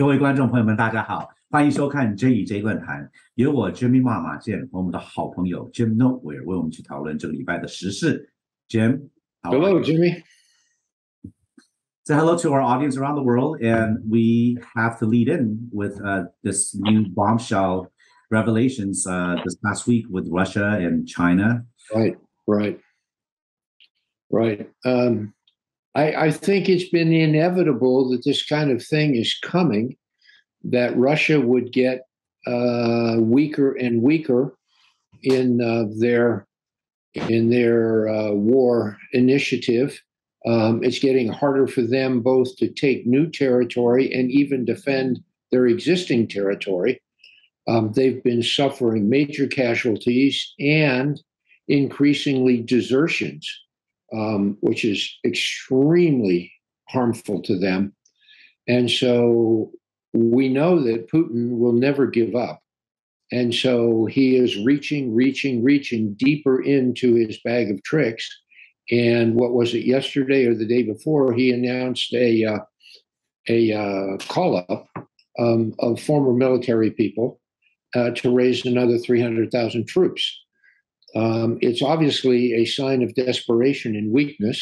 各位观众朋友们，大家好，欢迎收看 JxJ 论坛，由我 Jimmy 妈妈见和我们的好朋友 Jim Noteware 为我们去讨论这个礼拜的时事。Jim, hello, Jimmy. So hello to our audience around the world, and we have to lead in with this new bombshell revelations this past week with Russia and China. Right. I think it's been inevitable that this kind of thing is coming, that Russia would get weaker and weaker in their war initiative. It's getting harder for them both to take new territory and even defend their existing territory. They've been suffering major casualties and increasingly desertions, which is extremely harmful to them. And so we know that Putin will never give up. And so he is reaching deeper into his bag of tricks. And what was it, yesterday or the day before, he announced a call-up of former military people to raise another 300,000 troops. It's obviously a sign of desperation and weakness,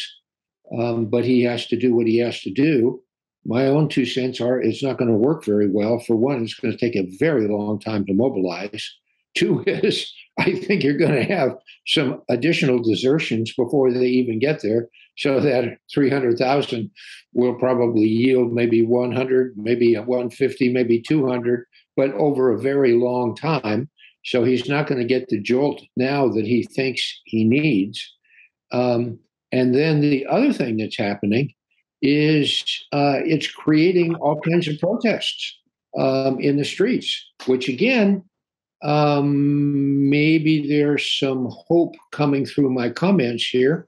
but he has to do what he has to do. My own 2 cents are it's not going to work very well. For one, it's going to take a very long time to mobilize. 2 is I think you're going to have some additional desertions before they even get there, so that 300,000 will probably yield maybe 100, maybe 150, maybe 200, but over a very long time. So he's not going to get the jolt now that he thinks he needs. And then the other thing that's happening is it's creating all kinds of protests in the streets, which again, maybe there's some hope coming through my comments here,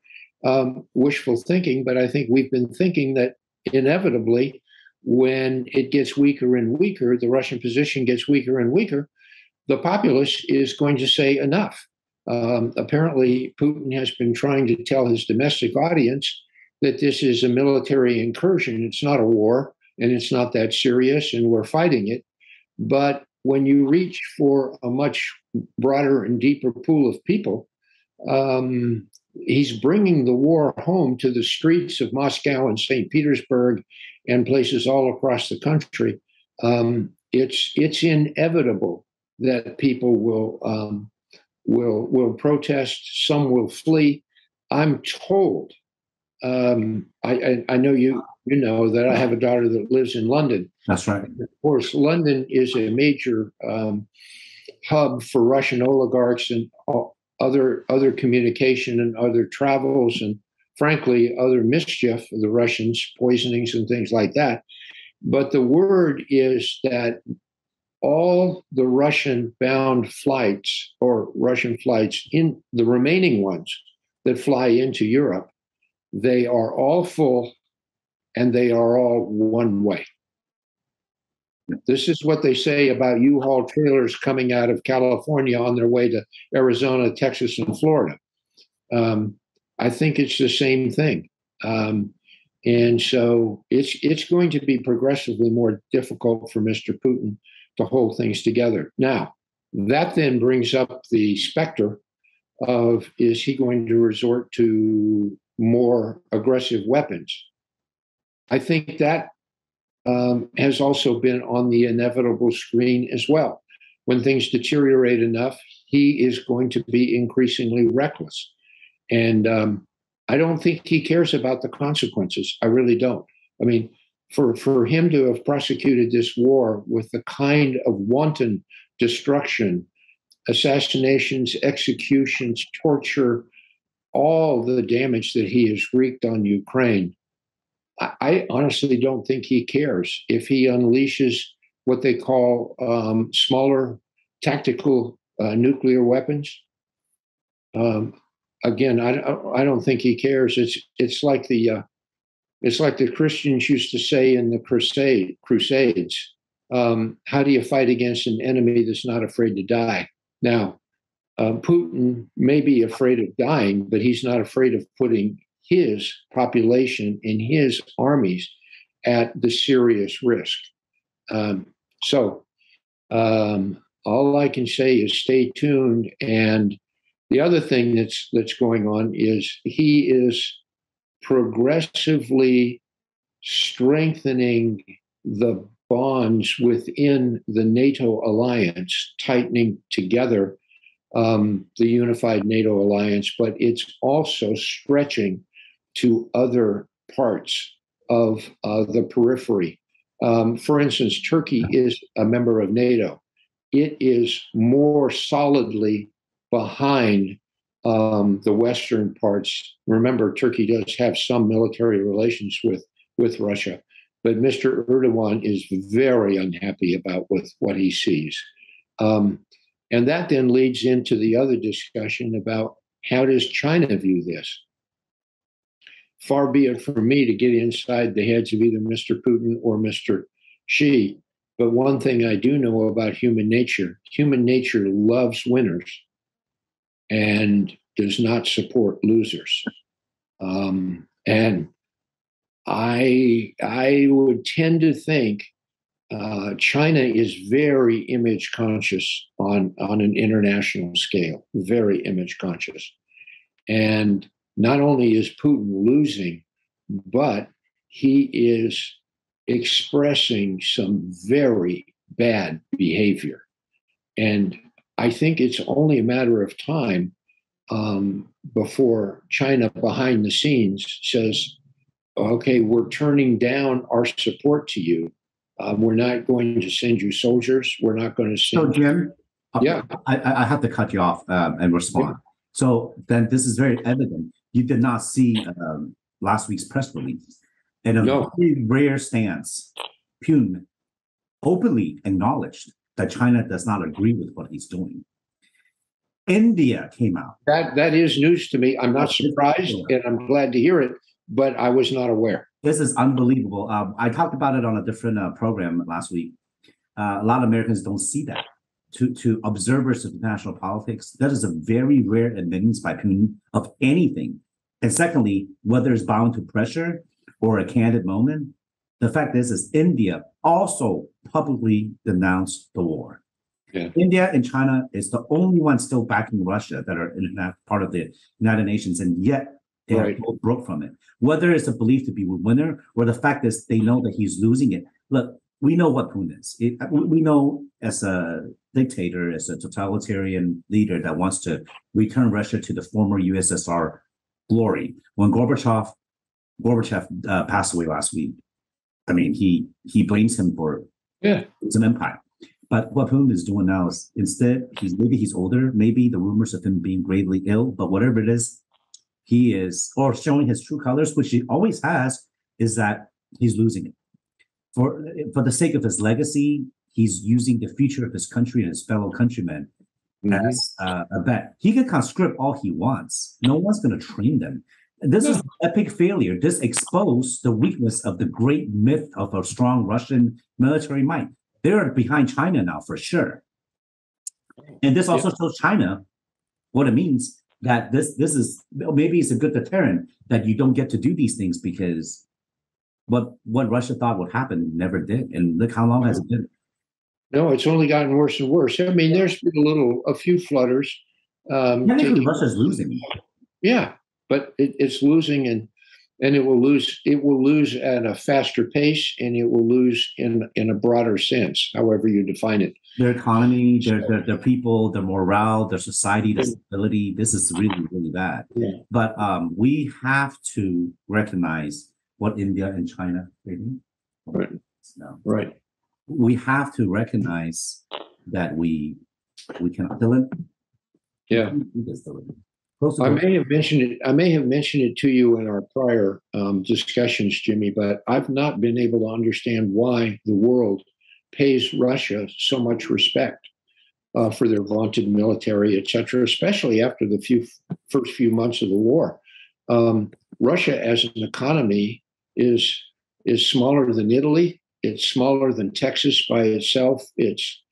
wishful thinking, but I think we've been thinking that inevitably when it gets weaker and weaker, the Russian position gets weaker and weaker, the populace is going to say enough. Apparently, Putin has been trying to tell his domestic audience that this is a military incursion. It's not a war, and it's not that serious, and we're fighting it. But when you reach for a much broader and deeper pool of people, he's bringing the war home to the streets of Moscow and St. Petersburg and places all across the country. It's inevitable that people will protest. Some will flee. I'm told. I know you know that I have a daughter that lives in London. That's right. Of course, London is a major hub for Russian oligarchs and other communication and other travels and, frankly, other mischief of the Russians, poisonings and things like that. But the word is that all the Russian-bound flights or Russian flights, in the remaining ones that fly into Europe, they are all full and they are all one way. This is what they say about U-Haul trailers coming out of California on their way to Arizona, Texas, and Florida. I think it's the same thing. And so it's going to be progressively more difficult for Mr. Putin to hold things together. Now, that then brings up the specter of, is he going to resort to more aggressive weapons? I think that has also been on the inevitable screen as well. When things deteriorate enough, he is going to be increasingly reckless. And I don't think he cares about the consequences. I really don't. I mean, for him to have prosecuted this war with the kind of wanton destruction, assassinations, executions, torture, all the damage that he has wreaked on Ukraine, I honestly don't think he cares. If he unleashes what they call smaller tactical nuclear weapons, again, I don't think he cares. It's like the Christians used to say in the Crusades. How do you fight against an enemy that's not afraid to die? Now, Putin may be afraid of dying, but he's not afraid of putting his population and his armies at the serious risk. All I can say is stay tuned. And the other thing that's going on is he is progressively strengthening the bonds within the NATO alliance, tightening together the unified NATO alliance, but it's also stretching to other parts of the periphery. For instance, Turkey is a member of NATO. It is more solidly behind the Western parts. Remember, Turkey does have some military relations with Russia, but Mr. Erdogan is very unhappy about what he sees. And that then leads into the other discussion about how does China view this? Far be it from me to get inside the heads of either Mr. Putin or Mr. Xi. But one thing I do know about human nature loves winners and does not support losers. And I would tend to think China is very image conscious on an international scale, very image conscious. And not only is Putin losing, but he is expressing some very bad behavior. And I think it's only a matter of time before China behind the scenes says, okay, we're turning down our support to you. We're not going to send you soldiers. We're not going to send. So, Jim, yeah, I have to cut you off and respond. So then this is very evident. You did not see last week's press release. In a very rare stance, Putin openly acknowledged that China does not agree with what he's doing. India came out. That is news to me. I'm not surprised, and I'm glad to hear it, but I was not aware. This is unbelievable. I talked about it on a different program last week. A lot of Americans don't see that. To observers of international politics, that is a very rare admittance by Putin of anything. And secondly, whether it's bound to pressure or a candid moment, the fact is India also publicly denounced the war. Yeah. India and China is the only one still backing Russia that are in that part of the United Nations, and yet they are both broke from it. Whether it's a belief to be a winner or the fact is they know that he's losing it. Look, we know what Putin is. We know as a dictator, as a totalitarian leader that wants to return Russia to the former USSR glory. When Gorbachev passed away last week, I mean, he blames him for it's an empire. But what Putin is doing now is instead, he's older, maybe the rumors of him being gravely ill, but whatever it is, he is, or showing his true colors, which he always has, is that he's losing it. For the sake of his legacy, he's using the future of his country and his fellow countrymen as a bet. He can conscript all he wants. No one's going to train them. This is an epic failure. This exposed the weakness of the great myth of a strong Russian military might. They're behind China now for sure. And this also shows China what it means that this is, maybe it's a good deterrent that you don't get to do these things because what Russia thought would happen never did. And look how long has it been. No, it's only gotten worse and worse. I mean, there's been a few flutters. Technically, Russia's losing. Yeah, but it's losing, and it will lose. It will lose at a faster pace, and it will lose in a broader sense, however you define it. Their economy, their people, their morale, their society, their stability. This is really, really bad. Yeah. But we have to recognize what India and China are doing. Right. Right. We have to recognize that we cannot. Dylan. Yeah. I may have mentioned it to you in our prior discussions, Jimmy, but I've not been able to understand why the world pays Russia so much respect for their vaunted military, et cetera, especially after the first few months of the war. Russia as an economy is smaller than Italy. It's smaller than Texas by itself. It's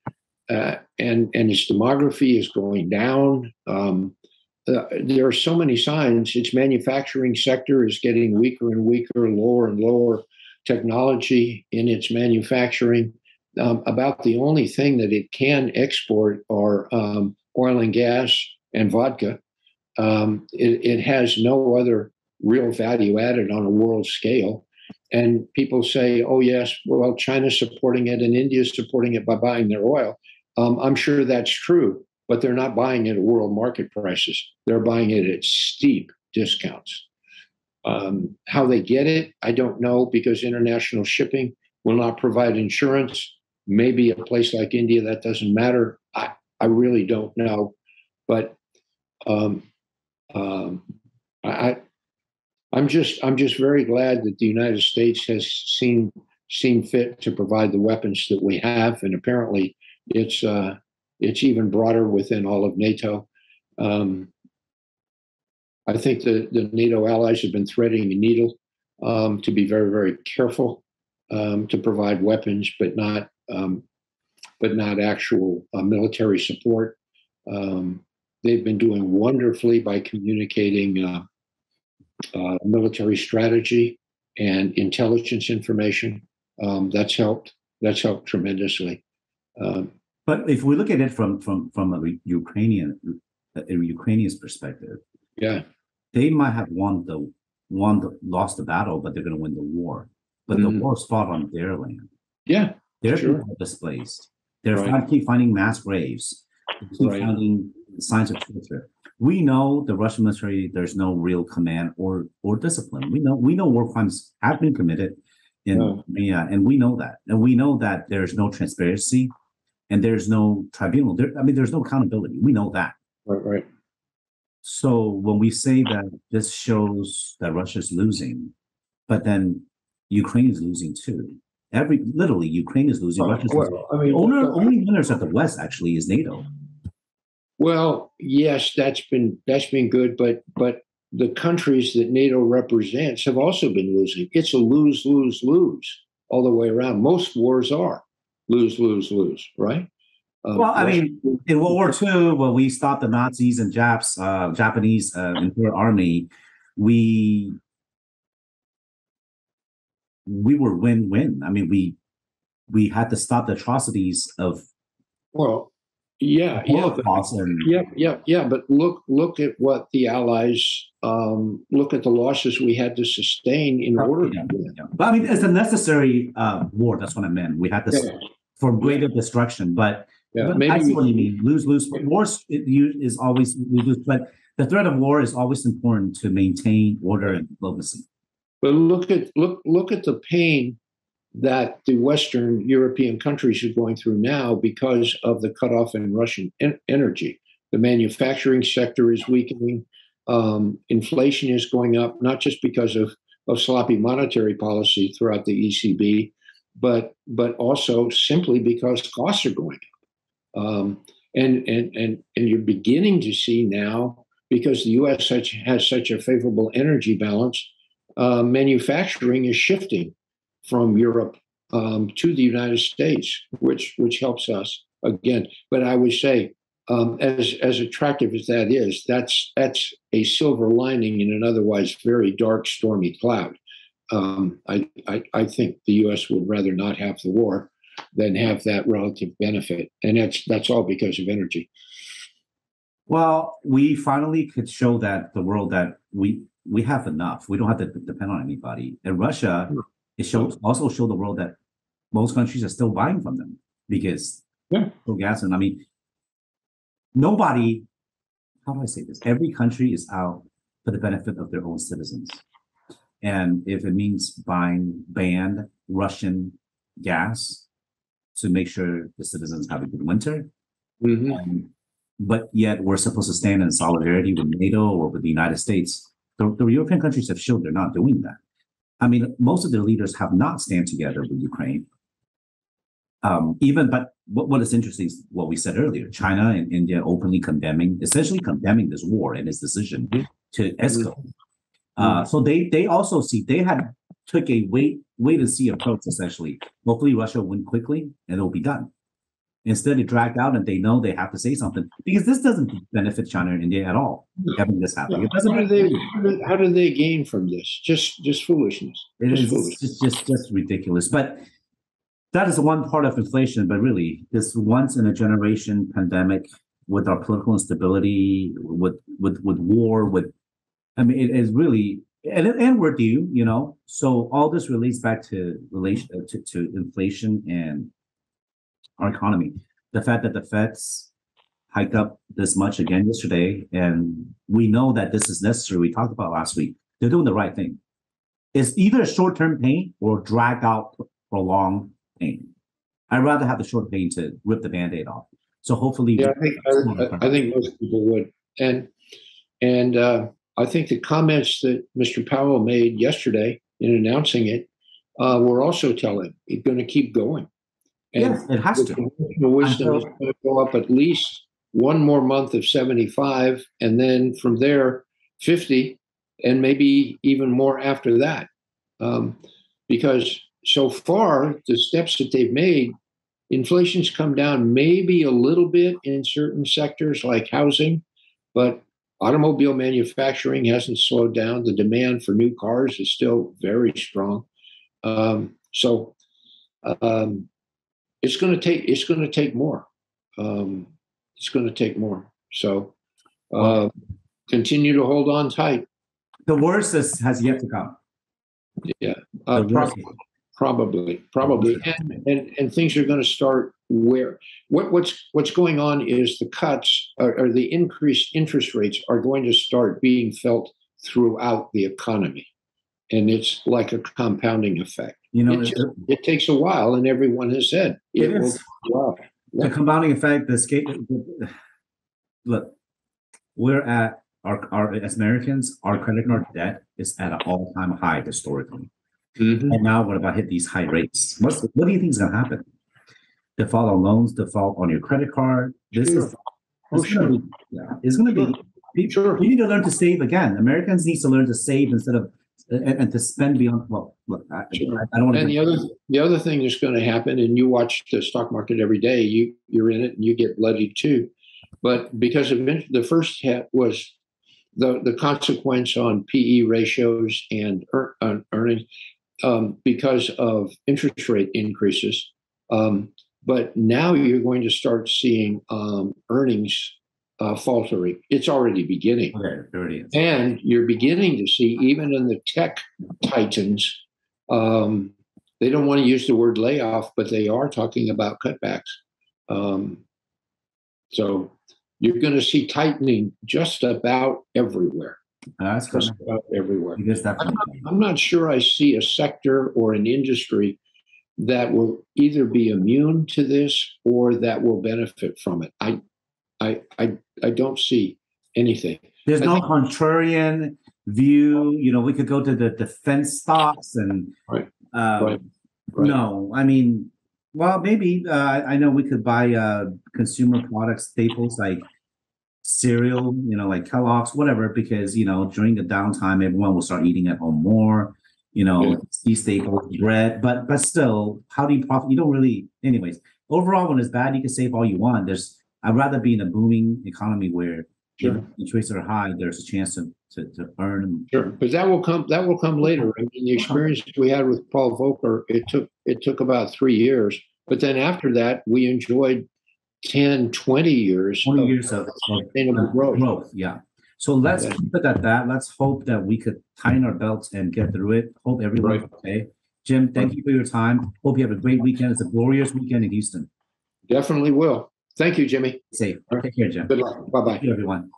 and its demography is going down. There are so many signs. Its manufacturing sector is getting weaker and weaker, lower and lower technology in its manufacturing. about the only thing that it can export are oil and gas and vodka. It has no other real value added on a world scale. And people say, oh, yes, well, China's supporting it and India's supporting it by buying their oil. I'm sure that's true, but they're not buying it at world market prices. They're buying it at steep discounts. How they get it, I don't know, because international shipping will not provide insurance. Maybe a place like India, that doesn't matter. I really don't know. But I'm just very glad that the United States has seen fit to provide the weapons that we have, and apparently it's even broader within all of NATO. I think the NATO allies have been threading the needle to be very, very careful to provide weapons, but not actual military support. They've been doing wonderfully by communicating military strategy and intelligence information. That's helped tremendously. But if we look at it from a Ukrainian's perspective, yeah, they might have lost the battle, but they're going to win the war. But the war is fought on their land. Yeah, their sure. people are displaced. They're keep finding mass graves. They keep finding signs of torture. We know the Russian military. There's no real command or discipline. We know war crimes have been committed in Crimea, and we know that. And we know that there's no transparency, and there's no tribunal. There's no accountability. We know that. Right. So when we say that this shows that Russia's losing, but then Ukraine is losing too. Literally, Ukraine is losing. Russia's losing. Only winners at the West actually is NATO. Well, yes, that's been good, but the countries that NATO represents have also been losing. It's a lose all the way around. Most wars are lose, right? Well, in World War II, when we stopped the Nazis and Japanese Imperial Army, we were win-win. We had to stop the atrocities of. Well, yeah. But look at what the Allies look at the losses we had to sustain in order. Yeah. But it's a necessary war. That's what I meant. We had to for greater destruction, but. Yeah, maybe I see what you mean. Lose. Wars is always lose, but the threat of war is always important to maintain order and diplomacy. But look at the pain that the Western European countries are going through now because of the cutoff in Russian energy. The manufacturing sector is weakening. Inflation is going up, not just because of sloppy monetary policy throughout the ECB, but also simply because costs are going up. And you're beginning to see now, because the U.S. has such a favorable energy balance, manufacturing is shifting from Europe to the United States, which helps us again. But I would say, as attractive as that is, that's a silver lining in an otherwise very dark, stormy cloud. I think the U.S. would rather not have the war than have that relative benefit, and that's all because of energy. Well, we finally could show that the world that we have enough. We don't have to depend on anybody. And Russia, also show the world that most countries are still buying from them because gas. And nobody. How do I say this? Every country is out for the benefit of their own citizens, and if it means banned Russian gas to make sure the citizens have a good winter. But yet we're supposed to stand in solidarity with NATO or with the United States. The European countries have shown they're not doing that. Most of their leaders have not stand together with Ukraine. But what is interesting is what we said earlier, China and India openly essentially condemning this war and its decision to escalate. So they also see, they had took a wait and see approach, essentially. Hopefully Russia will win quickly and it'll be done. Instead, it dragged out and they know they have to say something because this doesn't benefit China and India at all, having this happen. It doesn't. How do they gain from this? Just foolishness. It is just ridiculous. But That is one part of inflation, but really, this once in a generation pandemic with our political instability, with war, I mean, it is really, and we're due, So all this relates back to inflation and our economy. The fact that the Feds hiked up this much again yesterday, and we know that this is necessary. We talked about last week. They're doing the right thing. It's either short-term pain or drag out prolonged pain. I'd rather have the short pain to rip the Band-Aid off. So hopefully, yeah, I think most people would, and I think the comments that Mr. Powell made yesterday in announcing it were also telling. It's going to keep going. And yes, it has to. Conventional wisdom is going to go up at least one more month of 75, and then from there 50, and maybe even more after that. Because so far, the steps that they've made, inflation's come down maybe a little bit in certain sectors like housing, but automobile manufacturing hasn't slowed down. The demand for new cars is still very strong. So it's going to take more. It's going to take more. So continue to hold on tight. The worst has yet to come. Yeah, probably, and things are going to start where what's going on is the cuts or the increased interest rates are going to start being felt throughout the economy, and it's like a compounding effect. It takes a while, and everyone has said it will take a while. The compounding effect. Look, we're at our as Americans, our credit card debt is at an all-time high historically. Mm-hmm. And now we're about to hit these high rates. What do you think is going to happen? Default on loans, default on your credit card. It's going to be. Sure. We need to learn to save again. Americans need to learn to save instead of and to spend beyond. Well, look, I don't want to. And the other thing that's going to happen, and you watch the stock market every day. You're in it, and you get bloodied too. But because of the first hit was the consequence on PE ratios and earnings because of interest rate increases. But now you're going to start seeing earnings faltering. It's already beginning. Okay, there it is. And you're beginning to see, even in the tech titans, they don't want to use the word layoff, but they are talking about cutbacks. So you're going to see tightening just about everywhere. Just about everywhere. I'm not sure I see a sector or an industry that will either be immune to this or that will benefit from it. I don't see anything. There's no contrarian view. We could go to the defense stocks and right. No, I mean, well, maybe I know we could buy consumer product staples like cereal, like Kellogg's, whatever, because during the downtime, everyone will start eating at home more. These staples, bread, but still, how do you profit? You don't really. Anyways, overall, when it's bad, you can save all you want. I'd rather be in a booming economy where interest rates are high. There's a chance to earn. Sure, but that will come later. I mean, the experience we had with Paul Volcker, it took about 3 years, but then after that, we enjoyed 10, 20 years of sustainable growth. Yeah. So let's keep it at that. Let's hope that we could tighten our belts and get through it. Hope everyone's okay. Jim, thank you for your time. Hope you have a great weekend. It's a glorious weekend in Houston. Definitely will. Thank you, Jimmy. Safe. Take care, Jim. Good luck. Bye-bye. Thank you, everyone.